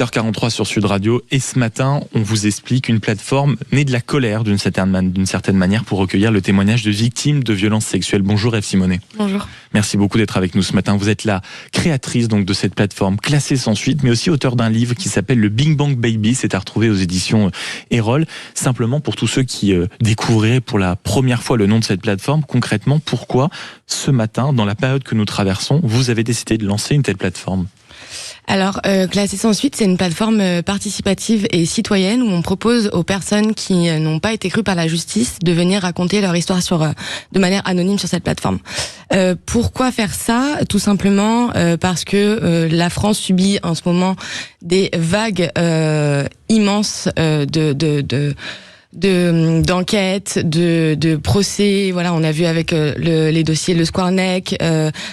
8h43 sur Sud Radio, et ce matin, on vous explique une plateforme née de la colère d'une certaine manière pour recueillir le témoignage de victimes de violences sexuelles. Bonjour Ève Simonet. Bonjour. Merci beaucoup d'être avec nous ce matin. Vous êtes la créatrice donc de cette plateforme classée sans suite, mais aussi auteur d'un livre qui s'appelle Le Bing Bang Baby. C'est à retrouver aux éditions Erol. Simplement pour tous ceux qui découvriraient pour la première fois le nom de cette plateforme, concrètement, pourquoi ce matin, dans la période que nous traversons, vous avez décidé de lancer une telle plateforme ? Alors, Classé sans suite, c'est une plateforme participative et citoyenne où on propose aux personnes qui n'ont pas été crues par la justice de venir raconter leur histoire de manière anonyme sur cette plateforme. Pourquoi faire ça ? Tout simplement parce que la France subit en ce moment des vagues immenses d'enquêtes, de procès. Voilà, on a vu avec les dossiers Le Squarneck,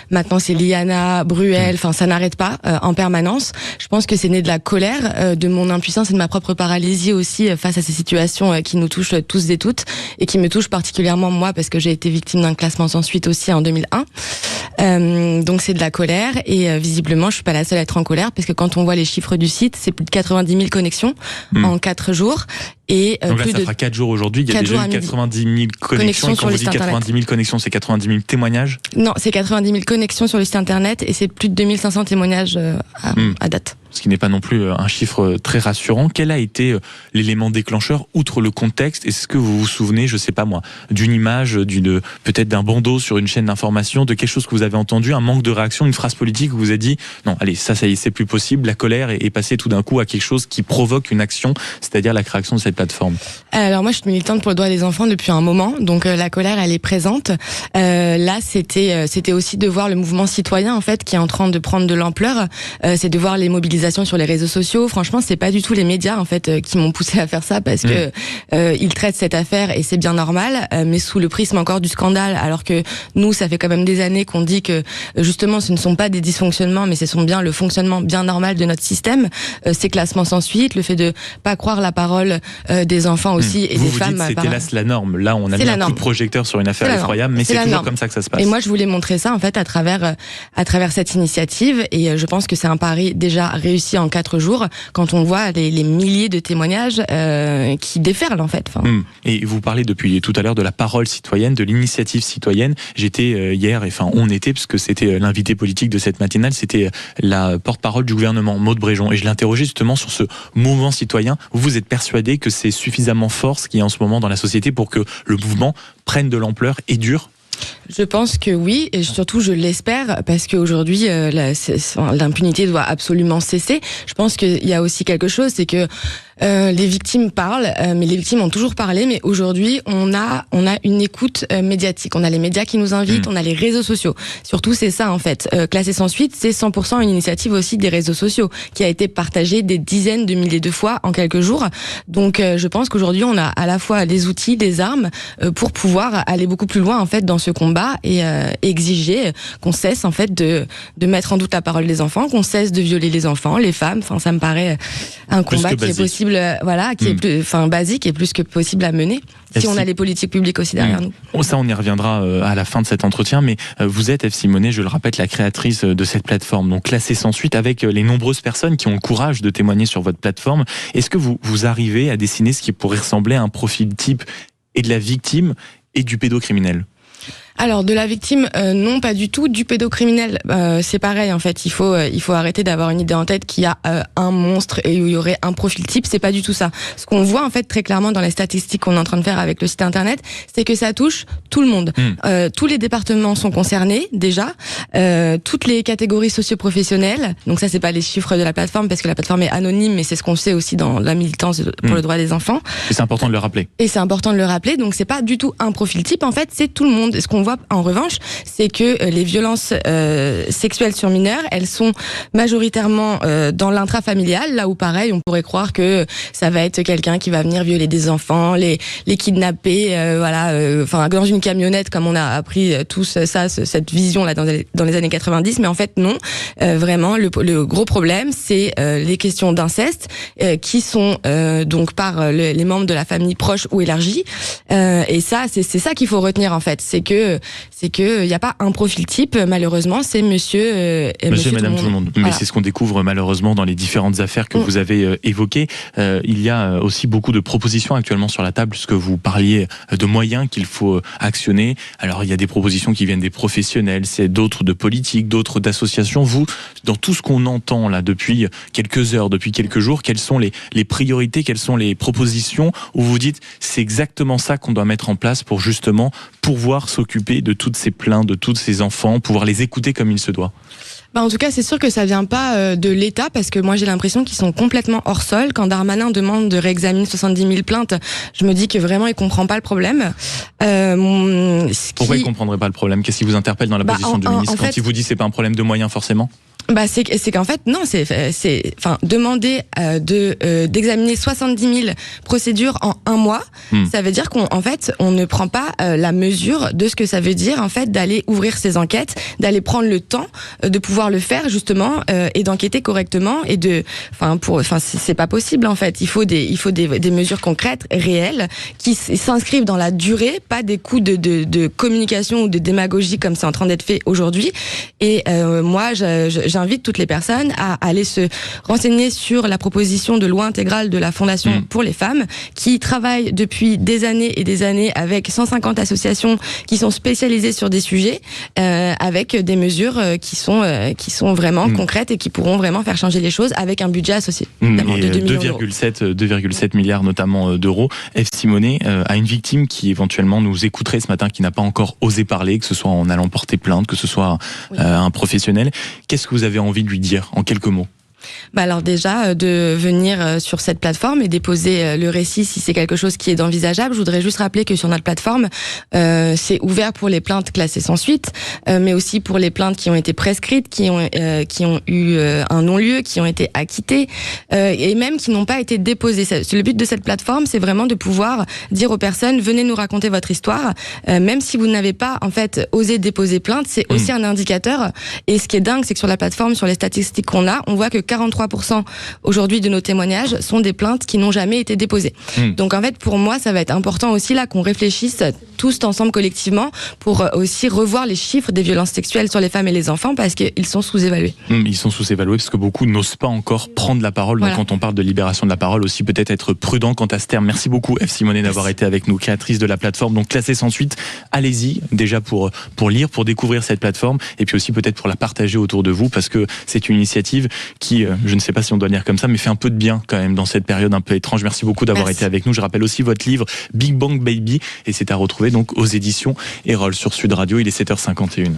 maintenant c'est Liana, Bruel, enfin ça n'arrête pas en permanence. Je pense que c'est né de la colère, de mon impuissance et de ma propre paralysie aussi face à ces situations qui nous touchent tous et toutes et qui me touchent particulièrement moi parce que j'ai été victime d'un classement sans suite aussi en 2001. Donc c'est de la colère et visiblement je suis pas la seule à être en colère parce que quand on voit les chiffres du site, c'est plus de 90 000 connexions en 4 jours. Et donc là, plus ça fera 4 jours aujourd'hui. Il y a déjà eu 90 000 connexions. Et quand vous dites 90 000 connexions, c'est 90 000 témoignages ? Non, c'est 90 000 connexions sur le site internet et c'est plus de 2500 témoignages à date. Ce qui n'est pas non plus un chiffre très rassurant. Quel a été l'élément déclencheur, outre le contexte ? Est-ce que vous vous souvenez, je sais pas moi, d'une image, peut-être d'un bandeau sur une chaîne d'information, de quelque chose que vous avez entendu, un manque de réaction, une phrase politique où vous avez dit non, allez, ça y est, c'est plus possible. La colère est passée tout d'un coup à quelque chose qui provoque une action, c'est-à-dire la création de cette plateforme. Alors moi, je suis militante pour le droit des enfants depuis un moment, donc la colère, elle est présente. Là, c'était aussi de voir le mouvement citoyen en fait qui est en train de prendre de l'ampleur. C'est de voir les mobilisations sur les réseaux sociaux. Franchement, c'est pas du tout les médias en fait qui m'ont poussé à faire ça parce que ils traitent cette affaire et c'est bien normal, mais sous le prisme encore du scandale. Alors que nous, ça fait quand même des années qu'on dit que justement, ce ne sont pas des dysfonctionnements, mais ce sont bien le fonctionnement bien normal de notre système. Ces classements sans suite, le fait de pas croire la parole des enfants aussi et des femmes. Vous dites c'était là la norme. Là, on a mis un coup de projecteur sur une affaire effroyable, mais c'est toujours comme ça que ça se passe. Et moi, je voulais montrer ça en fait à travers cette initiative et je pense que c'est un pari déjà réussi en 4 jours quand on voit les milliers de témoignages qui déferlent en fait. Et vous parlez depuis tout à l'heure de la parole citoyenne, de l'initiative citoyenne. J'étais hier, on était, parce que c'était l'invité politique de cette matinale, c'était la porte-parole du gouvernement, Maud Bréjon, et je l'interrogeais justement sur ce mouvement citoyen. Vous êtes persuadé que c'est suffisamment fort ce qu'il y a en ce moment dans la société pour que le mouvement prenne de l'ampleur et dure ? Je pense que oui, et surtout je l'espère, parce qu'aujourd'hui l'impunité doit absolument cesser. Je pense qu'il y a aussi quelque chose, c'est que les victimes parlent, mais les victimes ont toujours parlé, mais aujourd'hui on a une écoute médiatique. On a les médias qui nous invitent, on a les réseaux sociaux. Surtout c'est ça en fait. Classé sans suite, c'est 100% une initiative aussi des réseaux sociaux, qui a été partagée des dizaines de milliers de fois en quelques jours. Donc je pense qu'aujourd'hui on a à la fois les outils, les armes pour pouvoir aller beaucoup plus loin en fait dans ce combat et exiger qu'on cesse en fait de mettre en doute la parole des enfants, qu'on cesse de violer les enfants, les femmes. Enfin ça me paraît un combat qui est possible. Voilà, qui est plus, basique et plus que possible à mener. Si on a les politiques publiques aussi derrière nous. Ça, on y reviendra à la fin de cet entretien, mais vous êtes, Ève Simonet, je le rappelle, la créatrice de cette plateforme, donc classée sans suite, avec les nombreuses personnes qui ont le courage de témoigner sur votre plateforme. Est-ce que vous arrivez à dessiner ce qui pourrait ressembler à un profil type et de la victime et du pédocriminel ? Alors de la victime, non pas du tout. Du pédocriminel, c'est pareil en fait. Il faut arrêter d'avoir une idée en tête qu'il y a un monstre et où il y aurait un profil type. C'est pas du tout ça. Ce qu'on voit en fait très clairement dans les statistiques qu'on est en train de faire avec le site internet, c'est que ça touche tout le monde. Tous les départements sont concernés déjà, toutes les catégories socio-professionnelles. Donc ça c'est pas les chiffres de la plateforme parce que la plateforme est anonyme, mais c'est ce qu'on sait aussi dans la militance pour le droit des enfants. Et c'est important de le rappeler. Donc c'est pas du tout un profil type. En fait, c'est tout le monde. Ce qu'on voit en revanche, c'est que les violences sexuelles sur mineurs, elles sont majoritairement dans l'intrafamilial, là où pareil, on pourrait croire que ça va être quelqu'un qui va venir violer des enfants, les kidnapper, dans une camionnette, comme on a appris tous cette vision-là dans les années 90, mais en fait non. Vraiment, le gros problème, c'est les questions d'inceste qui sont donc par les membres de la famille proche ou élargie. Et ça, c'est ça qu'il faut retenir en fait, c'est que il n'y a pas un profil type, malheureusement, c'est monsieur et madame tout le monde. Mais c'est ce qu'on découvre malheureusement dans les différentes affaires que vous avez évoquées. Il y a aussi beaucoup de propositions actuellement sur la table, puisque vous parliez de moyens qu'il faut actionner. Alors il y a des propositions qui viennent des professionnels, c'est d'autres de politiques, d'autres d'associations. Vous, dans tout ce qu'on entend là depuis quelques heures, depuis quelques jours, quelles sont les priorités, quelles sont les propositions où vous dites c'est exactement ça qu'on doit mettre en place pour justement pouvoir s'occuper de toutes ces plaintes, de tous ces enfants, pouvoir les écouter comme il se doit? En tout cas, c'est sûr que ça vient pas de l'État, parce que moi j'ai l'impression qu'ils sont complètement hors sol. Quand Darmanin demande de réexaminer 70 000 plaintes, je me dis que vraiment il comprend pas le problème. Pourquoi il comprendrait pas le problème? Qu'est-ce qui vous interpelle dans la position du ministre quand il vous dit c'est pas un problème de moyens forcément? C'est qu'en fait non, demander d'examiner 70 000 procédures en un mois, ça veut dire qu'on fait on ne prend pas la mesure de ce que ça veut dire en fait d'aller ouvrir ces enquêtes, d'aller prendre le temps de pouvoir le faire justement et d'enquêter correctement et c'est pas possible en fait. Il faut des mesures concrètes, réelles, qui s'inscrivent dans la durée, pas des coups de communication ou de démagogie comme c'est en train d'être fait aujourd'hui. Et moi j'invite toutes les personnes à aller se renseigner sur la proposition de loi intégrale de la Fondation pour les femmes, qui travaille depuis des années et des années avec 150 associations qui sont spécialisées sur des sujets, avec des mesures qui sont vraiment concrètes et qui pourront vraiment faire changer les choses, avec un budget associé de 2,7 milliards notamment d'euros. F. Simonet, à une victime qui éventuellement nous écouterait ce matin, qui n'a pas encore osé parler, que ce soit en allant porter plainte, que ce soit un professionnel, qu'est-ce que vous avez envie de lui dire en quelques mots? Alors déjà, de venir sur cette plateforme et déposer le récit si c'est quelque chose qui est envisageable. Je voudrais juste rappeler que sur notre plateforme, c'est ouvert pour les plaintes classées sans suite, mais aussi pour les plaintes qui ont été prescrites, qui ont eu un non-lieu, qui ont été acquittées, et même qui n'ont pas été déposées. Le but de cette plateforme, c'est vraiment de pouvoir dire aux personnes, venez nous raconter votre histoire, même si vous n'avez pas en fait osé déposer plainte, c'est aussi un indicateur. Et ce qui est dingue, c'est que sur la plateforme, sur les statistiques qu'on a, on voit que 43% aujourd'hui de nos témoignages sont des plaintes qui n'ont jamais été déposées. Donc en fait, pour moi, ça va être important aussi là qu'on réfléchisse tous ensemble collectivement pour aussi revoir les chiffres des violences sexuelles sur les femmes et les enfants, parce qu'ils sont sous-évalués. Ils sont sous-évalués parce que beaucoup n'osent pas encore prendre la parole. Donc quand on parle de libération de la parole, aussi peut-être être prudent quant à ce terme. Merci beaucoup F. Simonet d'avoir été avec nous, créatrice de la plateforme, donc classée sans suite. Allez-y déjà pour lire, pour découvrir cette plateforme, et puis aussi peut-être pour la partager autour de vous, parce que c'est une initiative qui, je ne sais pas si on doit lire comme ça, mais fait un peu de bien quand même dans cette période un peu étrange. Merci beaucoup d'avoir été avec nous. Je rappelle aussi votre livre Big Bang Baby, et c'est à retrouver donc aux éditions Erol sur Sud Radio. Il est 7h51.